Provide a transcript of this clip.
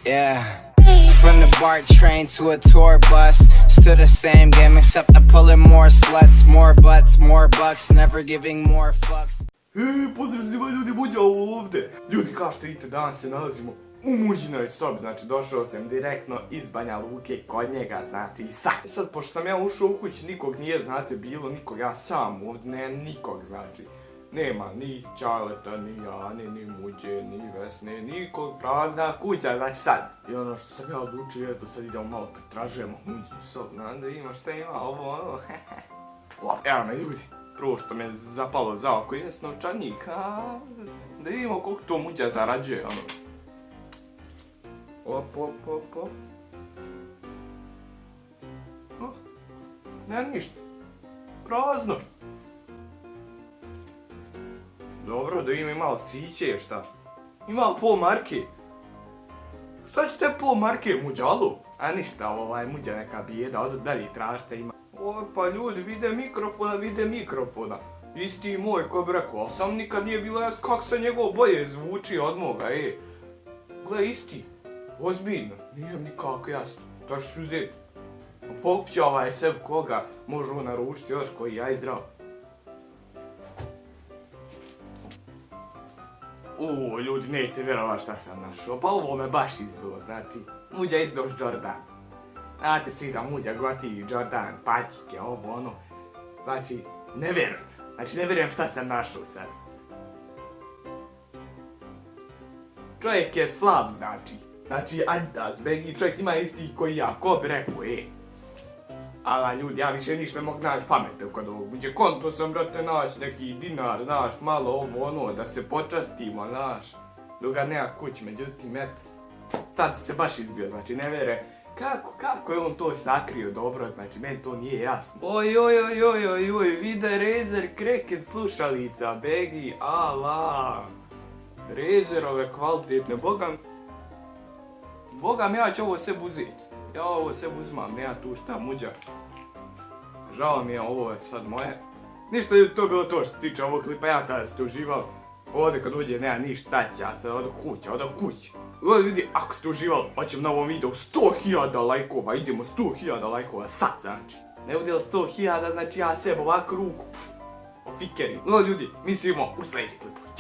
Yeah. From the BART train to a tour bus, still the same game except I'm pulling more sluts, more butts, more bucks, never giving more fucks. Pozdrav svima ljudi, Muđa ovdje. Ljudi, kao što vidite, danas se nalazimo u Muđinoj sobi, znači došao sam direktno iz Banja Luke kod njega, znači i sad, pošto sam ja ušao u kući, nikog nije, znate, bilo nikog, ja sam ovdje, ne nikog, znači. Nema ni Čaleta, ni Ane, ni Muđe, ni Vesne, nikog, prazna kuća, znači sad. I ono što sam ja odlučio je da sad idemo malo pretražujemo Muđinu sobu, da ima šta ima, ovo, ono, evo me ljudi. Prvo što me zapalo za oko jest novčanik, da vidimo koliko to Muđa zarađuje, ono. Op. Nema ništa. Prazno. Dobro, da ima malo siće, šta? Ima malo pol marke. Šta će te pol marke, Muđa, alo? A ništa, Muđa neka bijeda, odo dalje tražite, ima. Pa ljudi, vide mikrofona. Isti moj, ko bi rekao, a sam nikad nije bilo jasno kako se njegov bolje zvuči od moga, Gle, isti. Ozbiljno, nije nikako jasno. To što ću uzeti. Pokupit će sebi koga može naručiti još koji ja i zdrav. Ljudi, nećete vjerovat šta sam našao. Pa ovo me baš izbilo, znači. Muđa izdao Jordan. Znate svi da Muđa goti Jordan, patike, ovo ono. Znači, ne vjerujem šta sam našao sad. Čovjek je slab, znači Adidas, Begi, čovjek ima isti koji ja, ko bi rekao, ala ljudi, ja više ništa ne mogu naći pamete kod ovog Muđe, konto sam, brate, naći neki dinar, malo ovo ono, da se počastimo, dok ga nema kući, međutim, sad se baš izbio, znači, ne vjerujem. Kako je on to sakrio dobro, znači meni to nije jasno. Oj, vide Razer Kraken slušalica, Begi, ala. Razerove kvalitetne, bogam ja ću ovo sve uzeti. Ja ovo sve uzmam, nema tu šta, Muđa. Žao mi je, ovo je sad moje. Ništa je to bilo to što se tiče ovog klipa, ja sad ste uživali. Ovdje kad uđe nema ništa, ja sad odo kući. Ljudi, ako ste uživali, hoćem na ovom videu 100.000 lajkova, idemo 100.000 lajkova sad, znači. Ne bude li 100.000, znači ja sebe ovako ruku, ofikerim. Ljudi, mi se vidimo u sljedećem klipu.